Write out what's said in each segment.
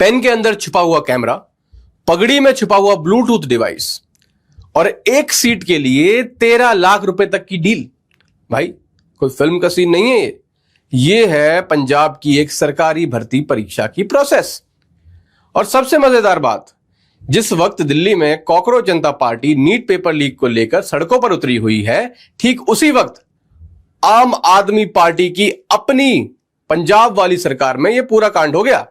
Pen के अंदर छुपा हुआ कैमरा, पगड़ी में छुपा हुआ ब्लूटूथ डिवाइस और एक सीट के लिए 13 लाख रुपए तक की डील। भाई कोई फिल्म का सीन नहीं है ये है पंजाब की एक सरकारी भर्ती परीक्षा की प्रोसेस। और सबसे मजेदार बात, जिस वक्त दिल्ली में कॉकरोच जनता पार्टी नीट पेपर लीक को लेकर सड़कों पर उतरी हुई है, ठीक उसी वक्त आम आदमी पार्टी की अपनी पंजाब वाली सरकार में यह पूरा कांड हो गया।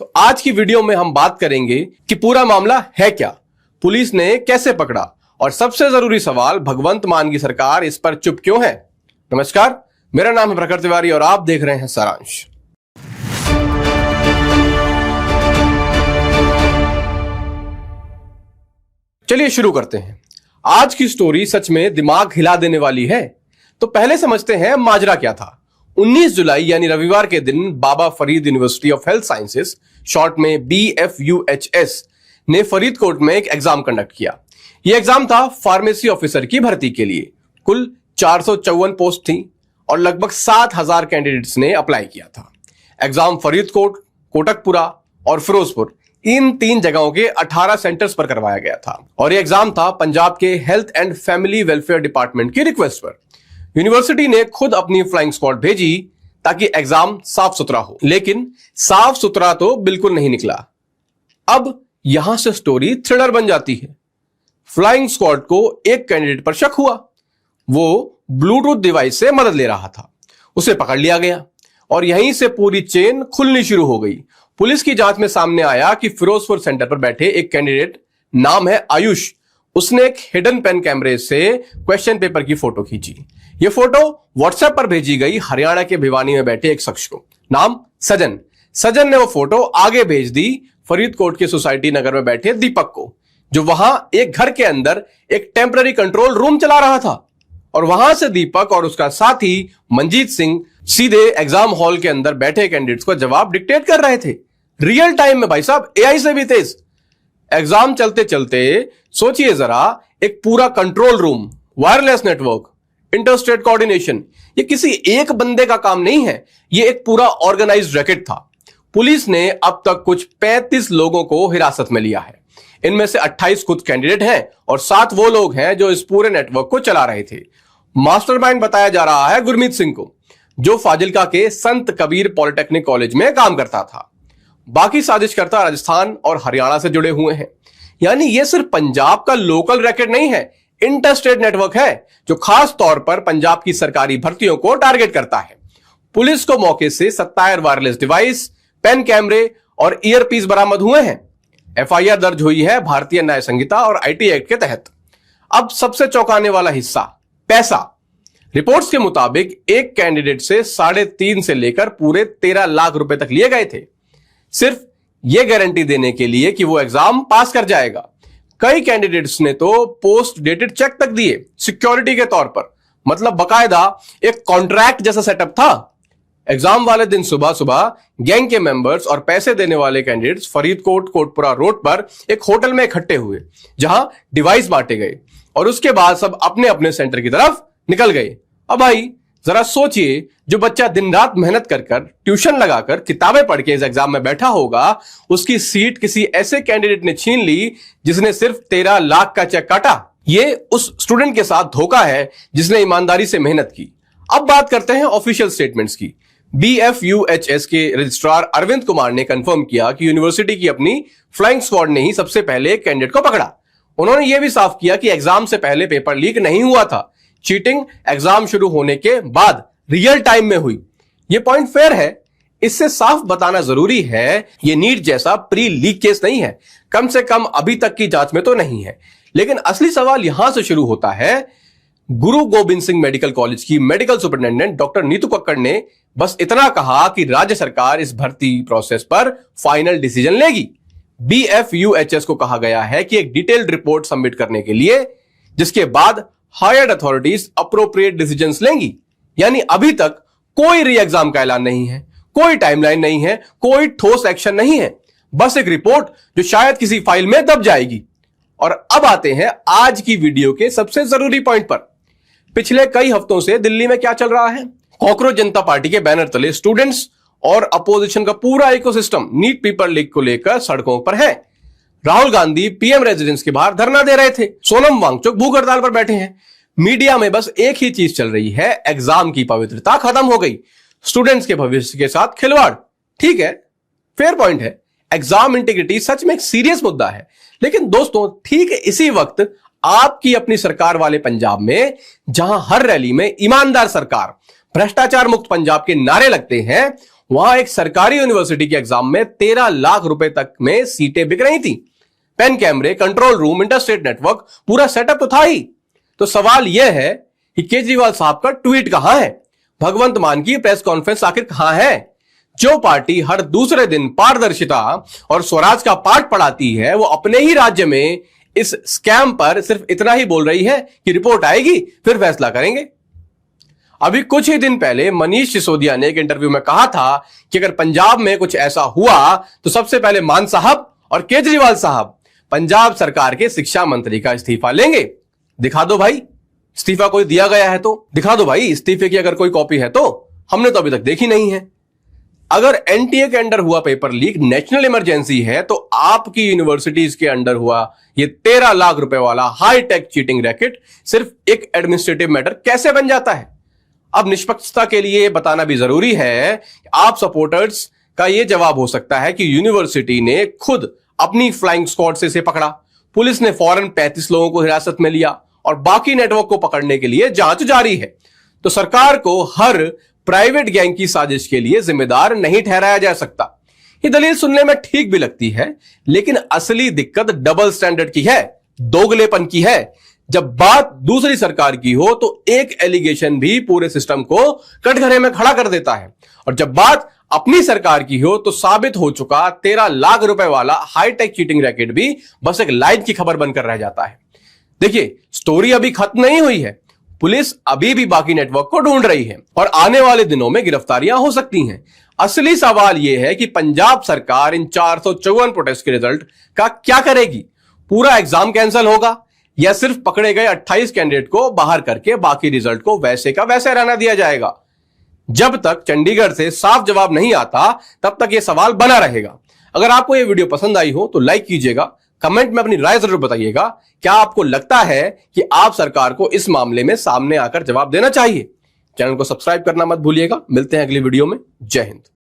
तो आज की वीडियो में हम बात करेंगे कि पूरा मामला है क्या, पुलिस ने कैसे पकड़ा और सबसे जरूरी सवाल, भगवंत मान की सरकार इस पर चुप क्यों है। नमस्कार, मेरा नाम है प्रखर तिवारी और आप देख रहे हैं सारांश। चलिए शुरू करते हैं। आज की स्टोरी सच में दिमाग हिला देने वाली है। तो पहले समझते हैं माजरा क्या था। 19 जुलाई यानी रविवार के दिन Baba Farid university of health sciences, short में BFUHS, ने फरीदकोट में एक एग्जाम कंडक्ट किया। यह एग्जाम था फार्मेसी ऑफिसर की भर्ती के लिए। कुल 454 पोस्ट थी और लगभग 7,000 कैंडिडेट्स ने अप्लाई किया था। एग्जाम फरीदकोट, कोटकपुरा और फिरोजपुर, इन 3 जगहों के 18 सेंटर्स पर करवाया गया था। और यह एग्जाम था पंजाब के health and family welfare department की रिक्वेस्ट पर। यूनिवर्सिटी ने खुद अपनी फ्लाइंग स्क्वाड भेजी ताकि एग्जाम साफ सुथरा हो, लेकिन साफ सुथरा तो बिल्कुल नहीं निकला। अब यहां से स्टोरी थ्रिलर बन जाती है। फ्लाइंग स्क्वाड को एक कैंडिडेट पर शक हुआ। वो ब्लूटूथ डिवाइस से मदद ले रहा था। उसे पकड़ लिया गया और यहीं से पूरी चेन खुलनी शुरू हो गई। पुलिस की जांच में सामने आया कि फिरोजपुर सेंटर पर बैठे एक कैंडिडेट, नाम है आयुष, उसने एक हिडन पेन कैमरे से क्वेश्चन पेपर की फोटो खींची। यह फोटो व्हाट्सएप पर भेजी गई हरियाणा के भिवानी में बैठे एक शख्स को, नाम सजन ने वो फोटो आगे भेज दी फरीदकोट के सोसाइटी नगर में बैठे दीपक को, जो वहां एक घर के अंदर एक टेम्पररी कंट्रोल रूम चला रहा था। और वहां से दीपक और उसका साथी मंजीत सिंह सीधे एग्जाम हॉल के अंदर बैठे कैंडिडेट्स को जवाब डिक्टेट कर रहे थे, रियल टाइम में। भाई साहब, AI से भी तेज। एग्जाम चलते चलते सोचिए जरा, एक पूरा control room, wireless network, interstate coordination, ये किसी एक बंदे का काम नहीं है, ये एक पूरा ऑर्गेनाइज्ड रैकेट था। पुलिस ने अब तक कुछ 35 लोगों को हिरासत में लिया है। इनमें से 28 खुद कैंडिडेट हैं और 7 वो लोग हैं जो इस पूरे नेटवर्क को चला रहे थे। मास्टरमाइंड बताया जा रहा है गुरमीत सिंह को, जो फाजिल्का के संत कबीर पॉलिटेक्निक कॉलेज में काम करता था। बाकी साजिशकर्ता राजस्थान और हरियाणा से जुड़े हुए हैं। यानी यह सिर्फ पंजाब का लोकल रैकेट नहीं है, इंटरस्टेट नेटवर्क है जो खास तौर पर पंजाब की सरकारी भर्तियों को टारगेट करता है। पुलिस को मौके से 27 वायरलेस डिवाइस, पेन कैमरे और ईयरपीस बरामद हुए हैं। FIR दर्ज हुई है भारतीय न्याय संहिता और IT एक्ट के तहत। अब सबसे चौंकाने वाला हिस्सा, पैसा। रिपोर्ट्स के मुताबिक एक कैंडिडेट से 3.5 से लेकर पूरे 13 लाख रुपए तक लिए गए थे, सिर्फ यह गारंटी देने के लिए कि वो एग्जाम पास कर जाएगा। कई कैंडिडेट्स ने तो पोस्ट डेटेड चेक तक दिए सिक्योरिटी के तौर पर, मतलब बकायदा एक कॉन्ट्रैक्ट जैसा सेटअप था। एग्जाम वाले दिन सुबह सुबह गैंग के मेंबर्स और पैसे देने वाले कैंडिडेट्स फरीदकोट कोटपुरा रोड पर एक होटल में इकट्ठे हुए, जहां डिवाइस बांटे गए और उसके बाद सब अपने अपने सेंटर की तरफ निकल गए। अब भाई जरा सोचिए, जो बच्चा दिन रात मेहनत कर ट्यूशन लगाकर किताबें पढ़ के इस एग्जाम में बैठा होगा, उसकी सीट किसी ऐसे कैंडिडेट ने छीन ली जिसने सिर्फ 13 लाख का चेक काटा। ये उस स्टूडेंट के साथ धोखा है जिसने ईमानदारी से मेहनत की। अब बात करते हैं ऑफिशियल स्टेटमेंट्स की। BFUHS के रजिस्ट्रार अरविंद कुमार ने कंफर्म किया कि यूनिवर्सिटी की अपनी फ्लाइंग स्क्वाड ने ही सबसे पहले एक कैंडिडेट को पकड़ा। उन्होंने यह भी साफ किया कि एग्जाम से पहले पेपर लीक नहीं हुआ था। चीटिंग एग्जाम शुरू होने के बाद रियल टाइम में हुई। यह पॉइंट फेयर है। इससे साफ बताना जरूरी है, यह नीट जैसा प्री लीक केस नहीं है, कम से कम अभी तक की जांच में तो नहीं है। लेकिन असली सवाल यहां से शुरू होता है। गुरु गोबिंद सिंह मेडिकल कॉलेज की medical superintendent doctor Neetu Kakkar ने बस इतना कहा कि राज्य सरकार इस भर्ती प्रोसेस पर फाइनल डिसीजन लेगी। BFUHS को कहा गया है कि एक डिटेल्ड रिपोर्ट सबमिट करने के लिए, जिसके बाद हायर्ड अथॉरिटीज अप्रोप्रिएट डिसीजंस लेंगी। यानी अभी तक कोई री एग्जाम का ऐलान नहीं है, कोई टाइमलाइन नहीं है, कोई ठोस एक्शन नहीं है, बस एक रिपोर्ट जो शायद किसी फाइल में दब जाएगी। और अब आते हैं आज की वीडियो के सबसे जरूरी पॉइंट पर। पिछले कई हफ्तों से दिल्ली में क्या चल रहा है? कॉकरोच जनता पार्टी के बैनर तले स्टूडेंट्स और अपोजिशन का पूरा इकोसिस्टम नीट पेपर लीक को लेकर सड़कों पर है। राहुल गांधी पीएम रेजिडेंस के बाहर धरना दे रहे थे, सोनम वांगचुक भूख हड़ताल पर बैठे हैं। मीडिया में बस एक ही चीज चल रही है, एग्जाम की पवित्रता खत्म हो गई, स्टूडेंट्स के भविष्य के साथ खिलवाड़। ठीक है, फेयर पॉइंट है, एग्जाम इंटीग्रिटी सच में एक सीरियस मुद्दा है। लेकिन दोस्तों, ठीक इसी वक्त आपकी अपनी सरकार वाले पंजाब में, जहां हर रैली में ईमानदार सरकार, भ्रष्टाचार मुक्त पंजाब के नारे लगते हैं, वहां एक सरकारी यूनिवर्सिटी के एग्जाम में 13 लाख रुपए तक में सीटें बिक रही थी। पेन कैमरे, कंट्रोल रूम, इंटरस्टेट नेटवर्क, पूरा सेटअप तो था ही। तो सवाल यह है कि केजरीवाल साहब का ट्वीट कहां है, भगवंत मान की प्रेस कॉन्फ्रेंस आखिर कहां है? जो पार्टी हर दूसरे दिन पारदर्शिता और स्वराज का पाठ पढ़ाती है, वो अपने ही राज्य में इस स्कैम पर सिर्फ इतना ही बोल रही है कि रिपोर्ट आएगी फिर फैसला करेंगे। अभी कुछ ही दिन पहले मनीष सिसोदिया ने एक इंटरव्यू में कहा था कि अगर पंजाब में कुछ ऐसा हुआ तो सबसे पहले मान साहब और केजरीवाल साहब पंजाब सरकार के शिक्षा मंत्री का इस्तीफा लेंगे। दिखा दो भाई, इस्तीफा कोई दिया गया है तो दिखा दो भाई, इस्तीफे की अगर कोई कॉपी है तो। हमने तो अभी तक देखी नहीं है। अगर एनटीए के अंडर हुआ पेपर लीक नेशनल इमरजेंसी है, तो आपकी यूनिवर्सिटीज के अंडर हुआ ये 13 लाख रुपए वाला हाईटेक चीटिंग रैकेट सिर्फ एक एडमिनिस्ट्रेटिव मैटर कैसे बन जाता है? अब निष्पक्षता के लिए बताना भी जरूरी है, आप सपोर्टर्स का यह जवाब हो सकता है कि यूनिवर्सिटी ने खुद अपनी फ्लाइंग स्क्वाड से इसे पकड़ा, पुलिस ने फौरन 35 लोगों को हिरासत में लिया और बाकी नेटवर्क को पकड़ने के लिए जांच जारी है। तो सरकार को हर प्राइवेट गैंग की साजिश के लिए जिम्मेदार नहीं ठहराया जा सकता। ये दलील सुनने में ठीक भी लगती है, लेकिन असली दिक्कत डबल स्टैंडर्ड की है, दोगलेपन की है। जब बात दूसरी सरकार की हो तो एक एलिगेशन भी पूरे सिस्टम को कटघरे में खड़ा कर देता है, और जब बात अपनी सरकार की हो तो साबित हो चुका 13 लाख रुपए वाला हाईटेक चीटिंग रैकेट भी बस एक लाइन की खबर बनकर रह जाता है। देखिए, स्टोरी अभी खत्म नहीं हुई है, पुलिस अभी भी बाकी नेटवर्क को ढूंढ रही है और आने वाले दिनों में गिरफ्तारियां हो सकती हैं। असली सवाल यह है कि पंजाब सरकार इन 454 प्रोटेस्ट के रिजल्ट का क्या करेगी? पूरा एग्जाम कैंसिल होगा या सिर्फ पकड़े गए 28 कैंडिडेट को बाहर करके बाकी रिजल्ट को वैसे का वैसे रहना दिया जाएगा? जब तक चंडीगढ़ से साफ जवाब नहीं आता, तब तक यह सवाल बना रहेगा। अगर आपको यह वीडियो पसंद आई हो तो लाइक कीजिएगा, कमेंट में अपनी राय जरूर बताइएगा। क्या आपको लगता है कि आप सरकार को इस मामले में सामने आकर जवाब देना चाहिए? चैनल को सब्सक्राइब करना मत भूलिएगा। मिलते हैं अगली वीडियो में। जय हिंद।